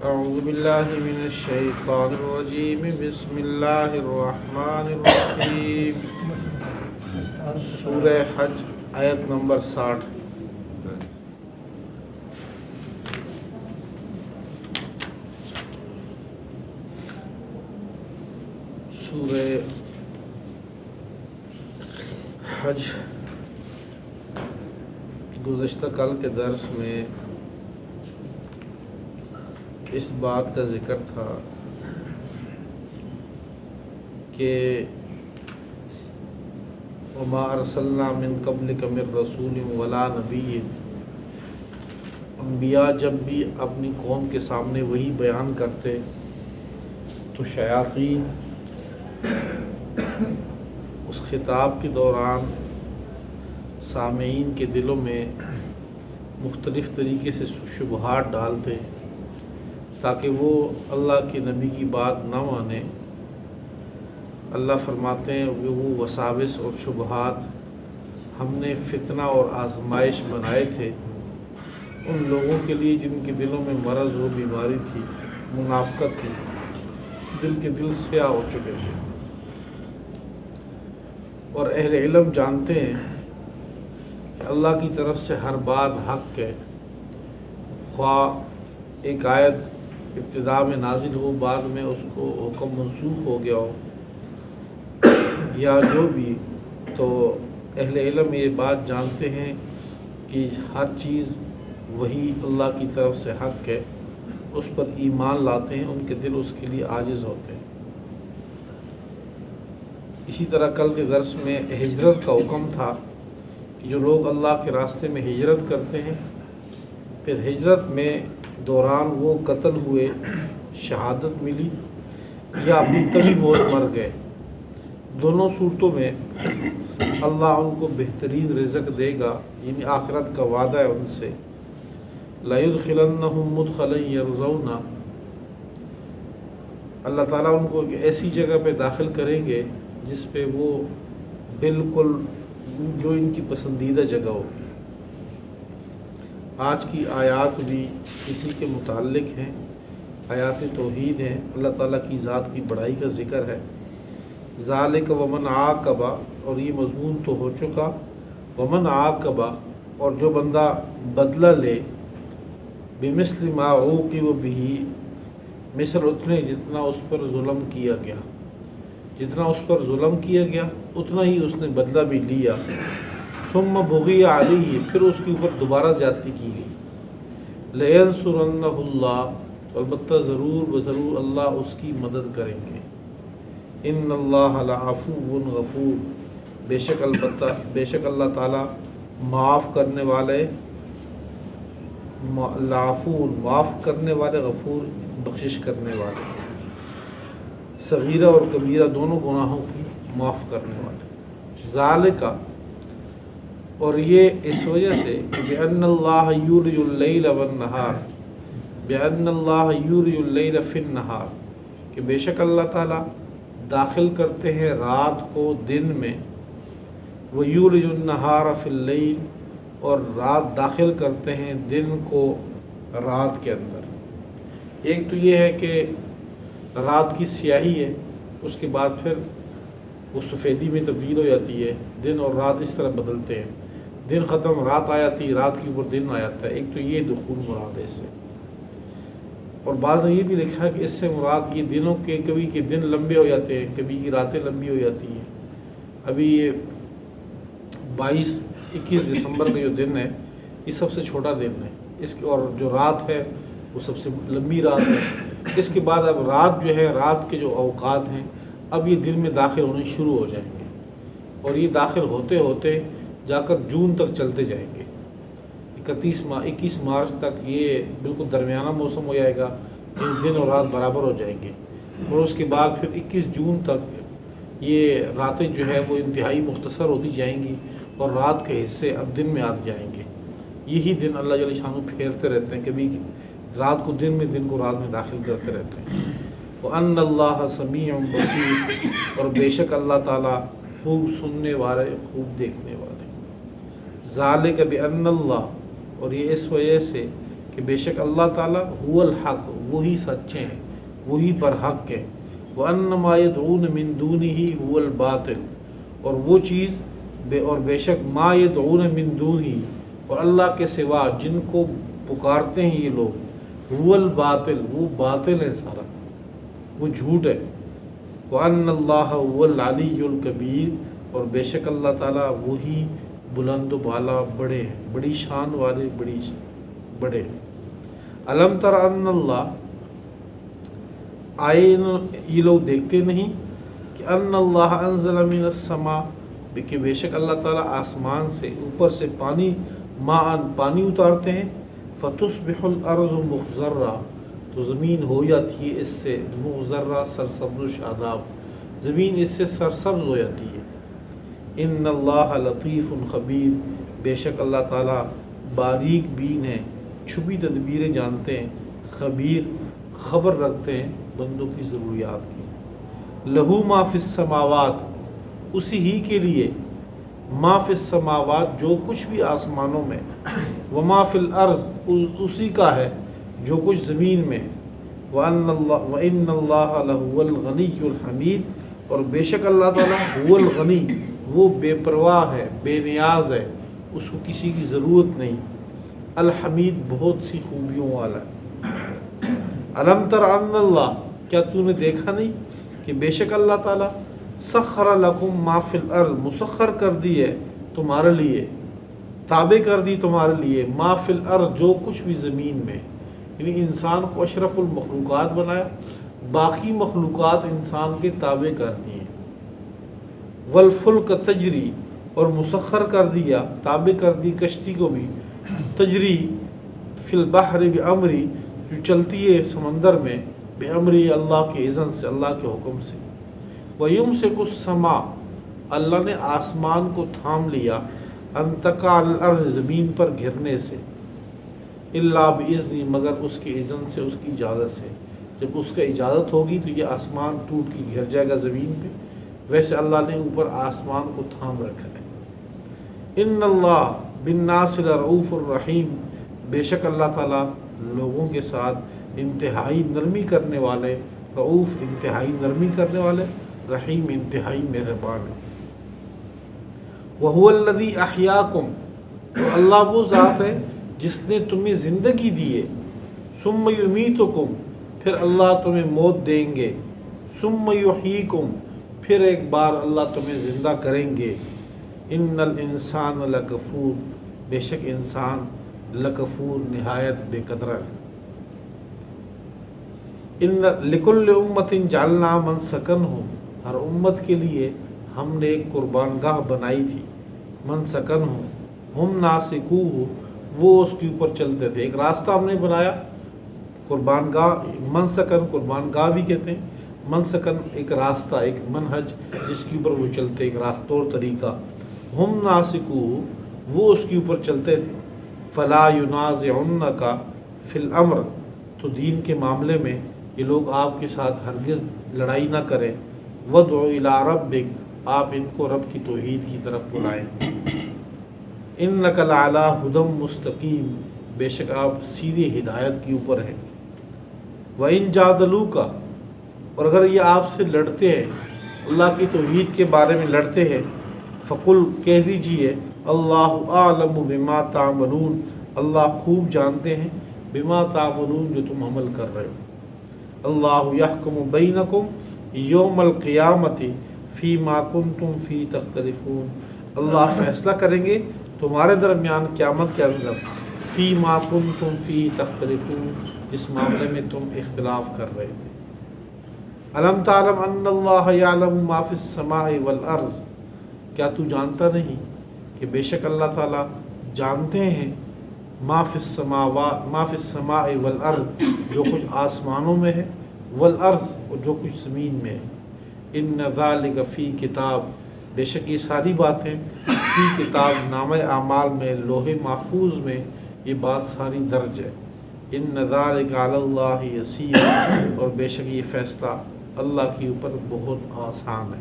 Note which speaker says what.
Speaker 1: اعوذ باللہ من الشیطان الرجیم بسم اللہ الرحمن الرحیم سورہ حج آیت نمبر 60 سورہ حج گزشتہ کل کے درس میں اس بات کا ذکر تھا کہ وما ارسلنا من قبلک من رسول ولا نبی، انبیاء جب بھی اپنی قوم کے سامنے وہی بیان کرتے تو شیاطین اس خطاب کے دوران سامعین کے دلوں میں مختلف طریقے سے شبہات ڈالتے تاکہ وہ اللہ کے نبی کی بات نہ مانے۔ اللہ فرماتے ہیں کہ وہ وساوس اور شبہات ہم نے فتنہ اور آزمائش بنائے تھے ان لوگوں کے لیے جن کے دلوں میں مرض و بیماری تھی، منافقت تھی، دل کے دل سیاہ ہو چکے تھے۔ اور اہل علم جانتے ہیں کہ اللہ کی طرف سے ہر بات حق ہے، خواہ ایک آیت ابتدا میں نازل ہو بعد میں اس کو حکم منسوخ ہو گیا ہو یا جو بھی، تو اہل علم یہ بات جانتے ہیں کہ ہر چیز وہی اللہ کی طرف سے حق ہے، اس پر ایمان لاتے ہیں، ان کے دل اس کے لیے عاجز ہوتے ہیں۔ اسی طرح کل کے درس میں ہجرت کا حکم تھا کہ جو لوگ اللہ کے راستے میں ہجرت کرتے ہیں پھر ہجرت میں دوران وہ قتل ہوئے، شہادت ملی یا اپنی طبی موت مر گئے، دونوں صورتوں میں اللہ ان کو بہترین رزق دے گا، یعنی آخرت کا وعدہ ہے ان سے۔ لَيُدْخِلَنَّهُمْ مُدْخَلًا يَرْضَوْنَ، اللہ تعالیٰ ان کو ایک ایسی جگہ پہ داخل کریں گے جس پہ وہ بالکل جو ان کی پسندیدہ جگہ ہوگی۔ آج کی آیات بھی اسی کے متعلق ہیں، آیات توحید ہیں، اللہ تعالیٰ کی ذات کی بڑائی کا ذکر ہے۔ ذالک ومن عاقب، اور یہ مضمون تو ہو چکا، ومن عاقب، اور جو بندہ بدلہ لے، بمثل ما عوقب بہ، مثل اتنے جتنا اس پر ظلم کیا گیا، جتنا اس پر ظلم کیا گیا اتنا ہی اس نے بدلہ بھی لیا۔ ثم بغی علیہ، پھر اس کے اوپر دوبارہ زیادتی کی گئی۔ لینصرنہ اللہ، تو البتہ ضرور اللہ اس کی مدد کریں گے۔ ان اللہ لعفو غفور، بے شک اللہ تعالیٰ معاف کرنے والے، لعفو معاف کرنے والے، غفور بخشش کرنے والے، صغیرہ اور کبیرہ دونوں گناہوں کی معاف کرنے والے۔ ذالکہ، اور یہ اس وجہ سے کہ بِأَنَّ اللَّهَ يُولِجُ اللَّيْلَ وَالنَّهَارَ، بِأَنَّ اللَّهَ يُولِجُ اللَّيْلَ فِي النَّهَارِ، کہ بے شک اللہ تعالیٰ داخل کرتے ہیں رات کو دن میں، وَيُولِجُ النَّهَارَ فِي اللَّيْلِ، اور رات داخل کرتے ہیں دن کو رات کے اندر۔ ایک تو یہ ہے کہ رات کی سیاہی ہے، اس کے بعد پھر وہ سفیدی میں تبدیل ہو جاتی ہے، دن اور رات اس طرح بدلتے ہیں، دن ختم رات آ جاتی، رات کے اوپر دن آ جاتا ہے۔ ایک تو یہ دخول مراد ہے اس سے، اور بعض نے یہ بھی لکھا ہے کہ اس سے مراد یہ دنوں کے، کبھی کے دن لمبے ہو جاتے ہیں، کبھی کی راتیں لمبی ہو جاتی ہیں۔ ابھی یہ 21 دسمبر کا جو دن ہے یہ سب سے چھوٹا دن ہے، اس کی، اور جو رات ہے وہ سب سے لمبی رات ہے۔ اس کے بعد اب رات جو ہے، رات کے جو اوقات ہیں اب یہ دن میں داخل ہونے شروع ہو جائیں گے، اور یہ داخل ہوتے ہوتے جا کر جون تک چلتے جائیں گے۔ 21 مارچ تک یہ بالکل درمیانہ موسم ہو جائے گا، دن اور رات برابر ہو جائیں گے، اور اس کے بعد پھر 21 جون تک یہ راتیں جو ہے وہ انتہائی مختصر ہوتی جائیں گی، اور رات کے حصے اب دن میں آتے جائیں گے۔ یہی دن اللہ جل شانہ پھیرتے رہتے ہیں، کبھی رات کو دن میں، دن کو رات میں داخل کرتے رہتے ہیں۔ وَأَنَّ اللَّهَ سَمِيعٌ بَصِيرٌ، اور بے شک اللہ تعالیٰ خوب سننے والے، خوب دیکھنے والے۔ ذَلِكَ بِأَنَّ اللَّهَ، اور یہ اس وجہ سے کہ بے شک اللہ تعالیٰ هُوَ الْحَقُّ، وہی سچے ہیں، وہی برحق ہیں۔ وَأَنَّ مَا يَدْعُونَ مِن دُونِهِ هُوَ الْبَاطِلُ، اور وہ چیز بے شک ما يدعون من دونه، اور اللہ کے سوا جن کو پکارتے ہیں یہ لوگ، هو الباطل، وہ باطل ہے سارا، وہ جھوٹ ہے۔ وَأَنَّ اللَّهَ هُوَ الْعَلِيُّ الْكَبِيرُ، اور بے شک اللہ تعالیٰ وہی بلند و بالا بڑے ہیں، بڑی شان والے، بڑے ہیں۔ الم تر ان اللہ، آئے یہ لوگ دیکھتے نہیں کہ ان اللہ انزل من السماء، کہ بے شک اللہ تعالیٰ آسمان سے اوپر سے پانی اتارتے ہیں، فتصبح الارض مخضرہ، تو زمین ہو جاتی ہے اس سے مخضرہ، سرسبز و شاداب، زمین اس سے سرسبز ہو جاتی ہے۔ ان اللہ لطیف خبیر، بے شک اللہ تعالیٰ باریک بین ہے، چھپی تدبیریں جانتے ہیں، خبیر خبر رکھتے ہیں بندوں کی ضروریات کی۔ لہو ما فی السماوات، اسی ہی کے لیے، ما فی السماوات جو کچھ بھی آسمانوں میں، وما فی الارض اسی کا ہے جو کچھ زمین میں، وَإِنَّ اللَّهَ لَهُوَ الْغَنِيُّ الْحَمِيدُ، اور بے شک اللہ تعالیٰ هو الغنی، وہ بے پرواہ ہے، بے نیاز ہے، اس کو کسی کی ضرورت نہیں، الحمید بہت سی خوبیوں والا ہے۔ الم تر ان اللہ، کیا تو نے دیکھا نہیں کہ بے شک اللہ تعالیٰ سخر لکم ما فی الارض، مسخر کر دی ہے تمہارے لیے، تابع کر دی تمہارے لیے، ما فی الارض جو کچھ بھی زمین میں، یعنی انسان کو اشرف المخلوقات بنایا، باقی مخلوقات انسان کے تابع کر دی ہیں۔ والفلک تجری، اور مسخر کر دیا، تابع کر دی کشتی کو بھی، تجری فی البحر بعمری، جو چلتی ہے سمندر میں، بعمری اللہ کے اذن سے، اللہ کے حکم سے۔ وَيُمْسِكُ السَّمَاءَ، اللہ نے آسمان کو تھام لیا، ان تقع علی الارض، زمین پر گرنے سے، الا باذنہ، مگر اس کے اذن سے، اس کی اجازت سے۔ جب اس کا اجازت ہوگی تو یہ آسمان ٹوٹ کے گر جائے گا زمین پہ، ویسے اللہ نے اوپر آسمان کو تھام رکھا ہے۔ ان اللہ بالناس لرؤوف الرحیم، بے شک اللہ تعالیٰ لوگوں کے ساتھ انتہائی نرمی کرنے والے، رؤوف انتہائی نرمی کرنے والے، رحیم انتہائی مہربان ہے۔ وَهُوَ الَّذِي أَحْيَاكُمْ، اور اللہ وہ ذات ہے جس نے تمہیں زندگی دی ہے، ثُمَّ يُمِيتُكُمْ، پھر اللہ تمہیں موت دیں گے، ثُمَّ يُحْيِيكُمْ، پھر ایک بار اللہ تمہیں زندہ کریں گے۔ ان الانسان لکفور، بے شک انسان لکفور نہایت بے قدر ہے۔ ان لکل امت جعلنا منسکنہم، ہر امت کے لیے ہم نے ایک قربان گاہ بنائی تھی، منسکنہم، ہم ناسکوہ، وہ اس کے اوپر چلتے تھے، ایک راستہ ہم نے بنایا، قربان گاہ، منسکن قربان گاہ بھی کہتے ہیں، منسکن ایک راستہ، ایک منہج جس کے اوپر وہ چلتے، ایک راستہ اور طریقہ، ہم ناسکوہ، وہ اس کے اوپر چلتے تھے۔ فلا ینازعنک فی الامر، تو دین کے معاملے میں یہ لوگ آپ کے ساتھ ہرگز لڑائی نہ کریں، وادع الی ربک، آپ ان کو رب کی توحید کی طرف بلائیں۔ انک لعلی ھدی مستقیم، بے شک آپ سیدھی ہدایت کے اوپر ہیں۔ وَإِن جَادَلُوكَ، اور اگر یہ آپ سے لڑتے ہیں، اللہ کی توحید کے بارے میں لڑتے ہیں، فقل، کہہ دیجئے، اللہ اعلم بما تعملون، اللہ خوب جانتے ہیں بما تعملون، جو تم عمل کر رہے ہو۔ اللہ یحکم بینکم یوم القیامت فیما کنتم فی تختلفون، اللہ فیصلہ کریں گے تمہارے درمیان قیامت کے اندر، فیما کنتم فی تختلفون، جس معاملے میں تم اختلاف کر رہے تھے۔ الم تعلم ان اللہ یعلم ما فی السماء والارض، کیا تو جانتا نہیں کہ بے شک اللہ تعالیٰ جانتے ہیں ما فی السماء والارض، جو کچھ آسمانوں میں ہے، والارض، اور جو کچھ زمین میں ہے۔ ان ذالک فی کتاب، بے شک یہ ساری باتیں فی کتاب، نامہ اعمال میں، لوح محفوظ میں یہ بات ساری درج ہے۔ ان ذالک علی اللہ یسیر، اور بے شک یہ فیصلہ اللہ کے اوپر بہت آسان ہے۔